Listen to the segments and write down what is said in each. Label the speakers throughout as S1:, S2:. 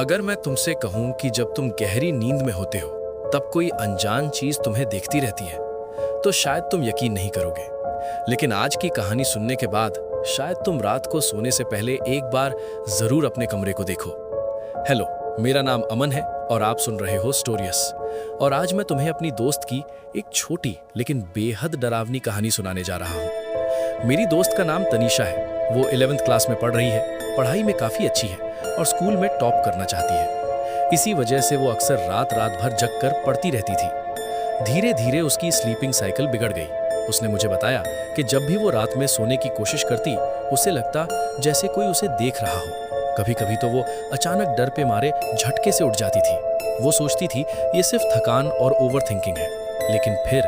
S1: अगर मैं तुमसे कहूं कि जब तुम गहरी नींद में होते हो तब कोई अनजान चीज तुम्हें देखती रहती है तो शायद तुम यकीन नहीं करोगे। लेकिन आज की कहानी सुनने के बाद शायद तुम रात को सोने से पहले एक बार जरूर अपने कमरे को देखो। हेलो, मेरा नाम अमन है और आप सुन रहे हो स्टोरियस। और आज मैं तुम्हें अपनी दोस्त की एक छोटी लेकिन बेहद डरावनी कहानी सुनाने जा रहा हूँ। मेरी दोस्त का नाम तनीषा है। वो 11th क्लास में पढ़ रही है, पढ़ाई में काफ़ी अच्छी है और स्कूल में टॉप करना चाहती है। इसी वजह से वो अक्सर रात भर जग कर पढ़ती रहती थी। धीरे धीरे उसकी स्लीपिंग साइकिल बिगड़ गई। उसने मुझे बताया कि जब भी वो रात में सोने की कोशिश करती, उसे लगता जैसे कोई उसे देख रहा हो। कभी कभी तो वो अचानक डर पे मारे झटके से उठ जाती थी। वो सोचती थी ये सिर्फ थकान और ओवर थिंकिंग है। लेकिन फिर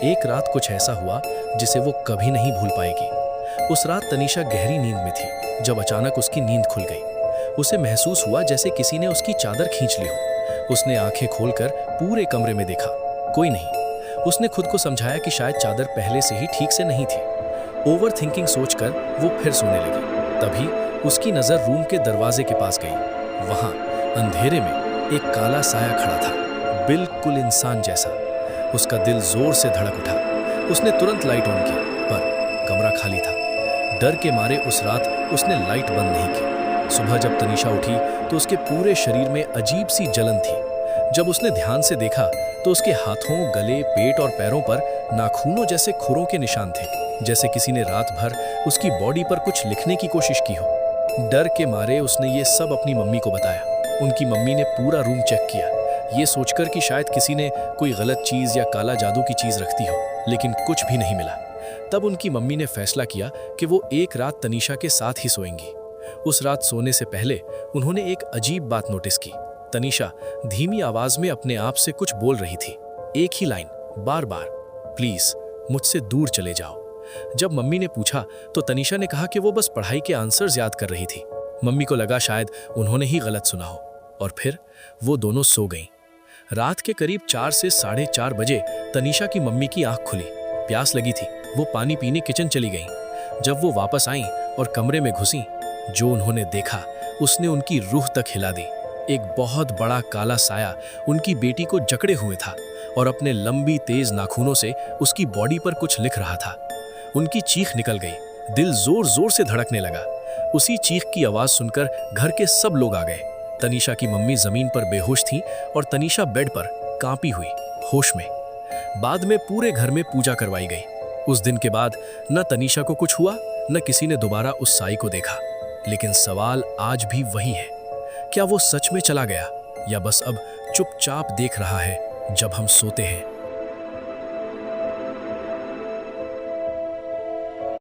S1: एक रात कुछ ऐसा हुआ जिसे वो कभी नहीं भूल पाएगी। उस रात तनीषा गहरी नींद में थी जब अचानक उसकी नींद खुल गई। उसे महसूस हुआ जैसे किसी ने उसकी चादर खींच ली हो। उसने आंखें खोलकर पूरे कमरे में देखा, कोई नहीं। उसने खुद को समझाया कि शायद चादर पहले से ही ठीक से नहीं थी। ओवर थिंकिंग सोचकर वो फिर सोने लगी। तभी उसकी नजर रूम के दरवाजे के पास गई। वहां अंधेरे में एक काला साया खड़ा था, बिल्कुल इंसान जैसा। उसका दिल जोर से धड़क उठा। उसने तुरंत लाइट ऑन की, पर कमरा खाली था। डर के मारे उस रात उसने लाइट बंद नहीं की। सुबह जब तनीषा उठी तो उसके पूरे शरीर में अजीब सी जलन थी। जब उसने ध्यान से देखा तो उसके हाथों, गले, पेट और पैरों पर नाखूनों जैसे खुरों के निशान थे, जैसे किसी ने रात भर उसकी बॉडी पर कुछ लिखने की कोशिश की हो। डर के मारे उसने ये सब अपनी मम्मी को बताया। उनकी मम्मी ने पूरा रूम चेक किया, ये सोचकर कि शायद किसी ने कोई गलत चीज या काला जादू की चीज रखती हो, लेकिन कुछ भी नहीं मिला। तब उनकी मम्मी ने फैसला किया कि वो एक रात तनीषा के साथ ही सोएंगी। उस रात सोने से पहले उन्होंने एक अजीब बात नोटिस की। तनीषा धीमी आवाज में अपने आप से कुछ बोल रही थी, एक ही लाइन, बार बार, प्लीज मुझसे दूर चले जाओ। जब मम्मी ने पूछा तो तनीषा ने कहा कि वो बस पढ़ाई के आंसर्स याद कर रही थी। मम्मी को लगा शायद उन्होंने ही गलत सुना हो, और फिर वो दोनों सो गईं। रात के करीब 4 से 4:30 बजे तनीषा की मम्मी की आंख खुली। प्यास लगी थी। वो पानी पीने किचन चली गईं। जब वो वापस आईं और कमरे में घुसीं, जो उन्होंने देखा उसने उनकी रूह तक हिला दी। एक बहुत बड़ा काला साया उनकी बेटी को जकड़े हुए था और अपने लंबी तेज नाखूनों से उसकी बॉडी पर कुछ लिख रहा था। उनकी चीख निकल गई। दिल जोर जोर से धड़कने लगा। उसी चीख की आवाज सुनकर घर के सब लोग आ गए। तनीषा की मम्मी जमीन पर बेहोश थी और तनीषा बेड पर कांपी हुई, होश में। बाद में पूरे घर में पूजा करवाई गई। उस दिन के बाद न तनीषा को कुछ हुआ, न किसी ने दोबारा उस साई को देखा। लेकिन सवाल आज भी वही है, क्या वो सच में चला गया या बस अब चुपचाप देख रहा है जब हम सोते हैं।